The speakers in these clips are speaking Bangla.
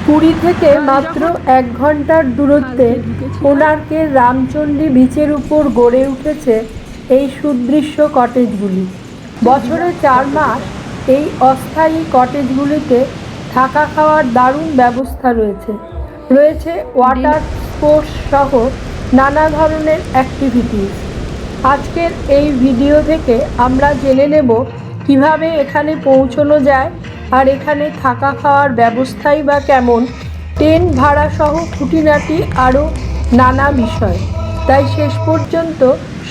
পুরী থেকে মাত্র 1 ঘন্টার দূরত্বে কোণার্কের রামচণ্ডী বিচের উপর গড়ে উঠেছে এই সুদৃশ্য কটেজগুলি। বছরে 4 মাস এই অস্থায়ী কটেজগুলিতে থাকা খাওয়ার দারুণ ব্যবস্থা রয়েছে। রয়েছে ওয়াটার স্পোর্টস সহ নানা ধরনের অ্যাক্টিভিটিস। আজকের এই ভিডিও থেকে আমরা জেনে নেব কিভাবে এখানে পৌঁছানো যায়, আর এখানে থাকা খাওয়ার ব্যবস্থাই বা কেমন, টেন্ট ভাড়া সহ খুঁটিনাটি আরও নানা বিষয়। তাই শেষ পর্যন্ত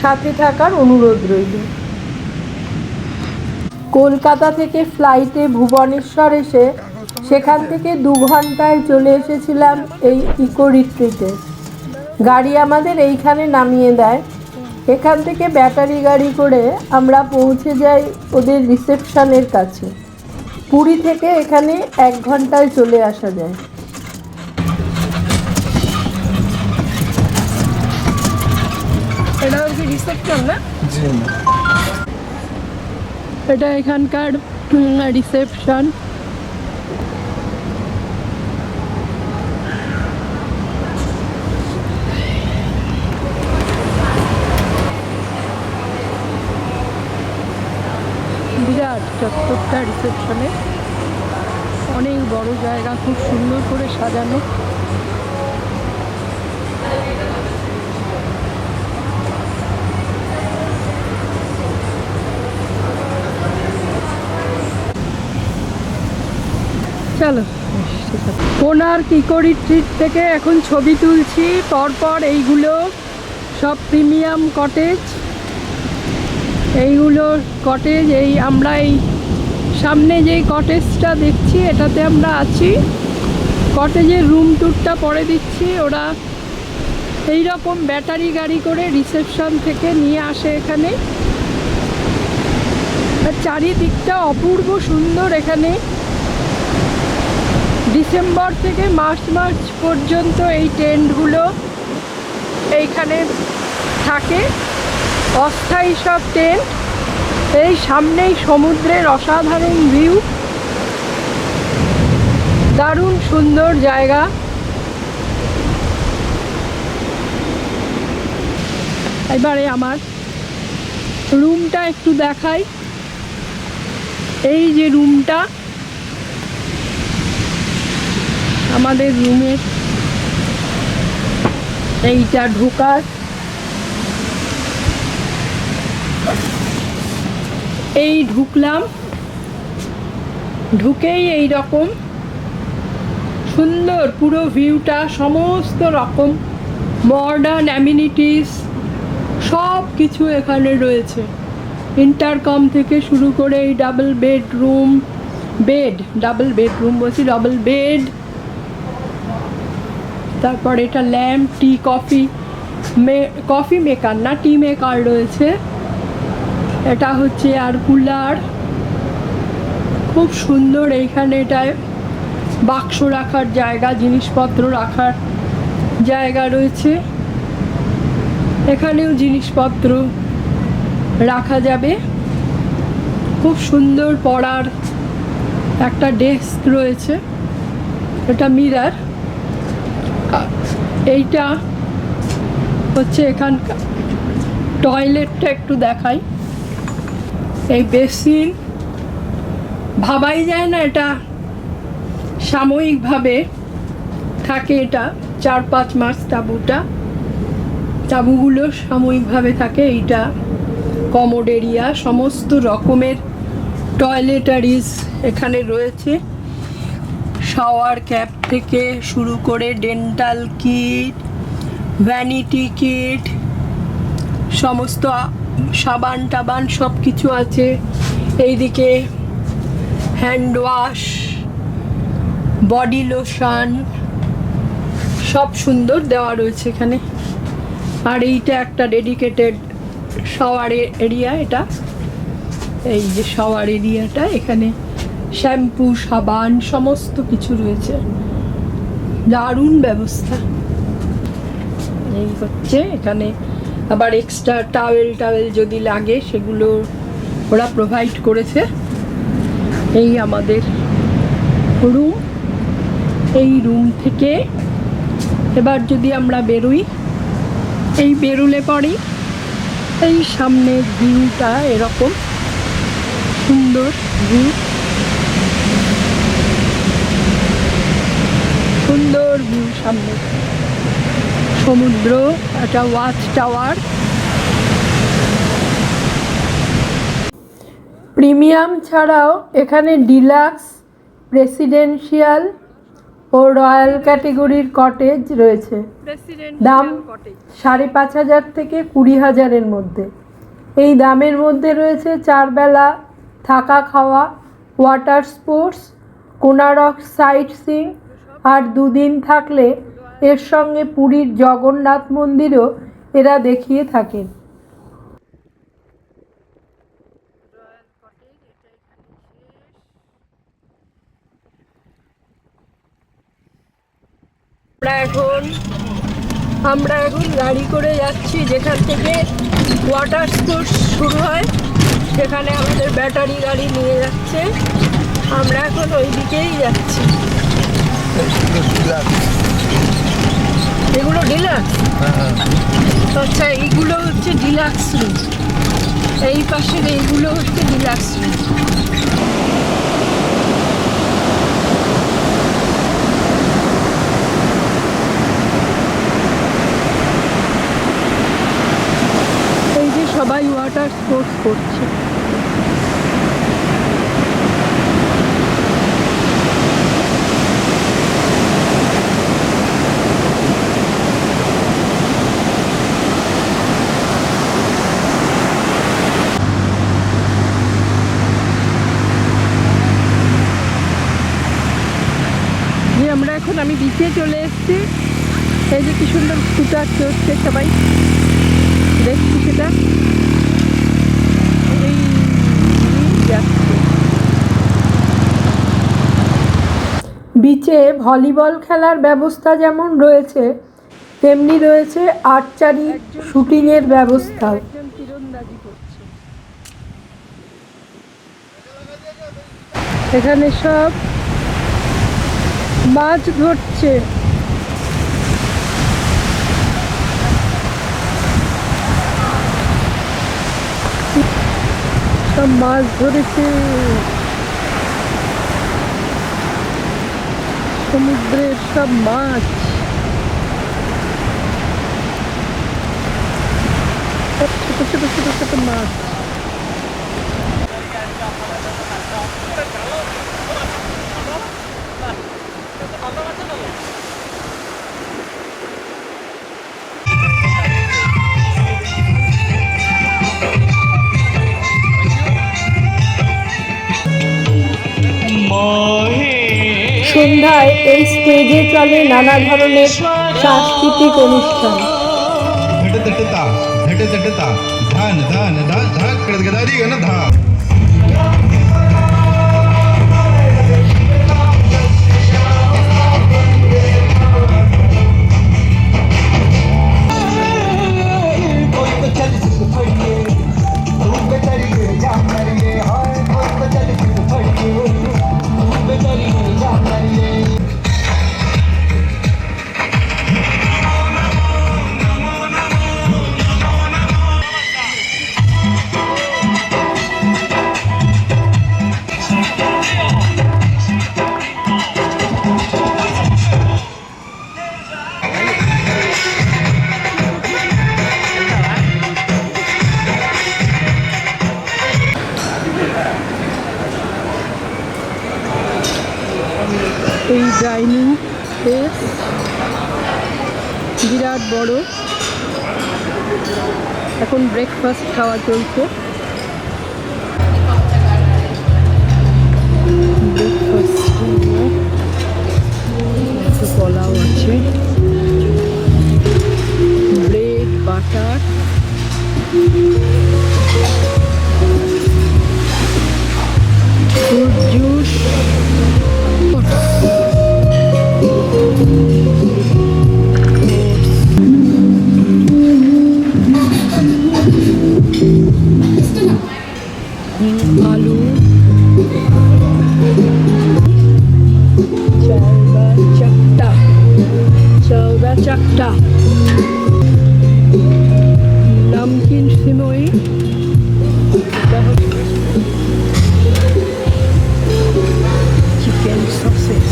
সাথে থাকার অনুরোধ রইল। কলকাতা থেকে ফ্লাইটে ভুবনেশ্বর এসে সেখান থেকে 2 ঘন্টায় চলে এসেছিলাম এই ইকো রিট্রিটে। গাড়ি আমাদের এইখানে নামিয়ে দেয়। এখান থেকে ব্যাটারি গাড়ি করে আমরা পৌঁছে যাই ওদের রিসেপশনের কাছে। পুরী থেকে এখানে 1 ঘন্টায় চলে আসা যায়। এটা হচ্ছে রিসেপশন না? জি না, এটা এখানকার রিসেপশন। বিরাট চত্বরটা রিসেপশনে, অনেক বড় জায়গা, খুব সুন্দর করে সাজানো। চলো, কোণার্ক ইকো রিট্রিট থেকে এখন ছবি তুলছি। পরপর এইগুলো সব প্রিমিয়াম কটেজ। এইগুলো কটেজ, এই আমরা এই সামনে যেই কটেজটা দেখছি এটাতে আমরা আছি। কটেজের রুম ট্যুরটা পরে দিচ্ছি। ওরা এই রকম ব্যাটারি গাড়ি করে রিসেপশন থেকে নিয়ে আসে এখানে। আর চারিদিকটা অপূর্ব সুন্দর। এখানে ডিসেম্বর থেকে মার্চ পর্যন্ত এই টেন্টগুলো এইখানে থাকে, অস্থায়ী সব টেন্ট। এই সামনেই সমুদ্রের অসাধারণ ভিউ, দারুণ সুন্দর জায়গা। এবারে আমার রুমটা একটু দেখাই। এই যে রুমটা, আমাদের রুমের এইটা ঢোকার, এই ঢুকলাম, ঢুকেই এই রকম সুন্দর পুরো ভিউটা, সমস্ত রকম মডার্ন অ্যামিনিটিস সব কিছু এখানে রয়েছে। ইন্টারকম থেকে শুরু করে এই ডাবল বেড, তারপর এটা ল্যাম্প, টি কফি মেকার না, টি মেকার রয়েছে। এটা হচ্ছে আর কুলার, খুব সুন্দর। এইখানে এটায় বাক্স রাখার জায়গা, জিনিসপত্র রাখার জায়গা রয়েছে। এখানেও জিনিসপত্র রাখা যাবে। খুব সুন্দর পড়ার একটা ডেস্ক রয়েছে, এটা মিরর। এইটা হচ্ছে এখানকার টয়লেটটা, একটু দেখাই। এই বেসিন, ভাবাই যায় না এটা সাময়িকভাবে থাকে। এটা 4-5 মাস তাঁবুগুলো সাময়িকভাবে থাকে। এইটা কমোড এরিয়া, সমস্ত রকমের টয়লেটারিজ এখানে রয়েছে। শাওয়ার ক্যাপ থেকে শুরু করে ডেন্টাল কিট, ভ্যানিটি কিট, সমস্ত সাবান টাবান সব কিছু আছে। এইদিকে হ্যান্ড ওয়াশ, বডি লোশন সব সুন্দর দেওয়া রয়েছে এখানে। আর এইটা একটা ডেডিকেটেড শাওয়ার এরিয়া। এটা এই যে শাওয়ার এরিয়াটা, এখানে শ্যাম্পু, সাবান সমস্ত কিছু রয়েছে, দারুণ ব্যবস্থা। এই হচ্ছে এখানে আবার এক্সট্রা টাওয়েল যদি লাগে সেগুলো ওরা প্রোভাইড করেছে। এই আমাদের রুম। এই রুম থেকে এবার যদি আমরা বেরোই, এই বেরোলে পরেই এই সামনের ভিউটা এরকম সুন্দর ভিউ, সুন্দর ভিউ, সামনে সমুদ্র, একটা ওয়াচ টাওয়ার। প্রিমিয়াম ছাড়াও এখানে ডিলাক্স, রেসিডেন্সিয়াল ও রয়্যাল ক্যাটেগরির কটেজ রয়েছে। দাম 5,500 থেকে 20,000-এর মধ্যে। এই দামের মধ্যে রয়েছে 4 বেলা থাকা খাওয়া, water sports, Konark sightseeing, আর 2 দিন থাকলে এর সঙ্গে পুরীর জগন্নাথ মন্দিরও এরা দেখিয়ে থাকেন। আমরা এখন গাড়ি করে যাচ্ছি যেখান থেকে ওয়াটার স্পোর্টস শুরু হয়, সেখানে আমাদের ব্যাটারি গাড়ি নিয়ে যাচ্ছে। আমরা এখন ওই দিকেই যাচ্ছি। এগুলো ডিলাক্স? আচ্ছা, এইগুলো হচ্ছে ডিলাক্স রুম, এই পাশের এইগুলো হচ্ছে ডিলাক্স রুম। এই যে সবাই ওয়াটার স্পোর্টস করছে। আমরা এখন আমি বিচে চলে এসেছি। এই যে কি সুন্দর স্কুটার চড়ছে সবাই, দেখছি সেটা। এই যাচ্ছে বিচে ভলিবল খেলার ব্যবস্থা যেমন রয়েছে, তেমনি রয়েছে আর্চারি শুটিংয়ের ব্যবস্থা। তীরন্দাজি করছে এখানে, সব মাছ ধরছে। সব মাছ ধরেছে সমুদ্রের সব মাছ। ছোট ছোট ছোট ছোট মাছ। সন্ধ্যায় এই স্টেজে চলে নানা ধরনের সাংস্কৃতিক অনুষ্ঠান। এই ডাইনিং স্পেস বিরাট বড়। এখন ব্রেকফাস্ট খাওয়া চলছে। ব্রেকফাস্ট পোলাও আছে, ব্রেড, বাটার, ফ্রুট জুস, 14 চারটা নামকিন সিমই, চিকেন সসেস,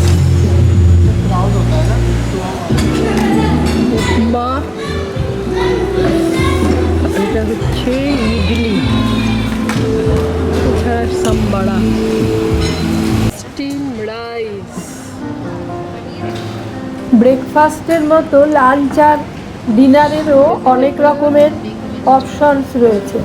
উপমা, এটা হচ্ছে ইডলি, এছাড়া সাম্বাড়া, স্টিম রাইস। ব্রেকফাস্টের মতো লাঞ্চ আর ডিনারেরও অনেক রকমের অপশনস রয়েছে।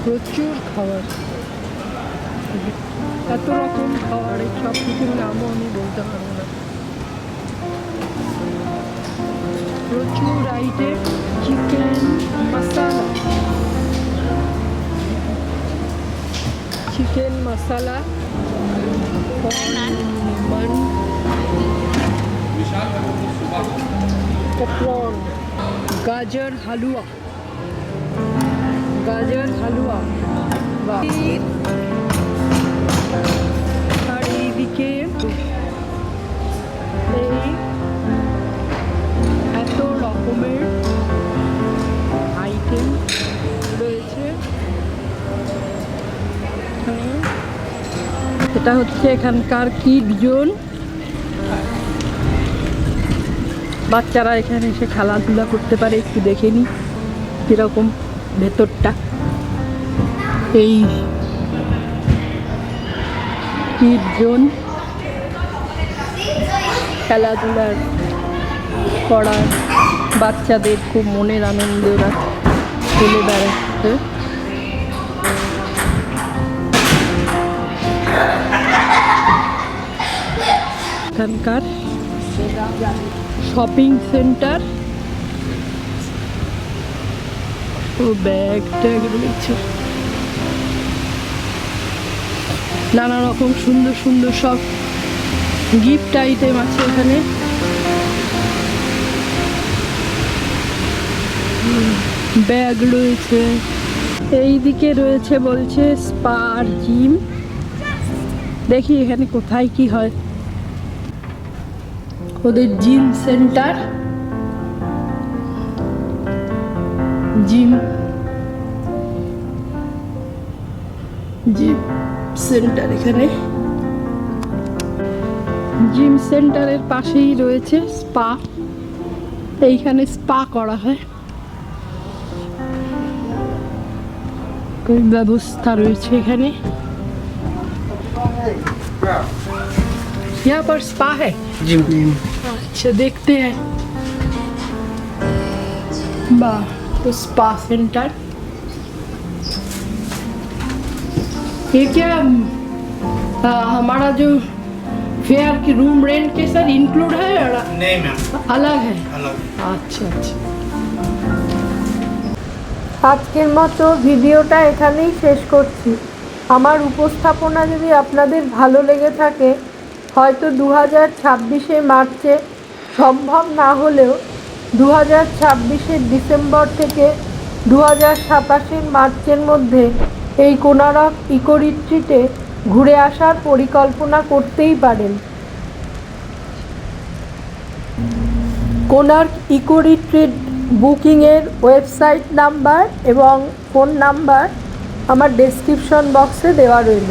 প্রচুর খাবার, এত রকম খাবার, সব কিছুর নামও আমি বলতে পারবো না। প্রচুর আইটেম, চিকেন মশালা, চিকেন মশালা, পপকর্ন, গাজর হালুয়া, গাজর হালুয়া, আর এইদিকে এই এত রকমের আইটেম রয়েছে। এটা হচ্ছে এখানকার কিড জোন, বাচ্চারা এখানে এসে খেলাধুলা করতে পারে। একটু দেখে নি কিরকম ভেতরটা। এই কিড জোন, খেলাধুলার করার বাচ্চাদের খুব মনের আনন্দে ওরা চলে বেড়াচ্ছে। এখানকার শপিং সেন্টার, ও ব্যাগ ট্যাগ রয়েছে, নানা রকম সুন্দর সুন্দর সব গিফট আইটেম আছে এখানে। ব্যাগ রয়েছে, এই দিকে রয়েছে বলছে স্পা আর জিম। দেখি এখানে কোথায় কি হয়। ওদের gym centre, gym gym centre, এখানে জিম সেন্টারের পাশেই রয়েছে স্পা, এইখানে স্পা করা হয়, ব্যবস্থা রয়েছে এখানে। यहाँ पर स्पा है? जिम। अच्छा, देखते हैं। वाह, तो स्पा सेंटर। ये क्या हमारा जो फेयर की रूम रेंट के साथ इंक्लूड है और नहीं मैम, अलग है? अलग। আচ্ছা আচ্ছা। আজকের মতো ভিডিওটা এখানেই শেষ করছি। আমার উপস্থাপনা যদি আপনাদের ভালো লেগে থাকে, হয়তো 2026 মার্চে সম্ভব না হলেও 2026 ডিসেম্বর থেকে 2027 মার্চের মধ্যে এই কোনারক ইকো রিট্রিটে ঘুরে আসার পরিকল্পনা করতেই পারেন। কোনার্ক ইকো রিট্রিট বুকিংয়ের ওয়েবসাইট নাম্বার এবং ফোন নাম্বার আমার ডেসক্রিপশন বক্সে দেওয়া রইল।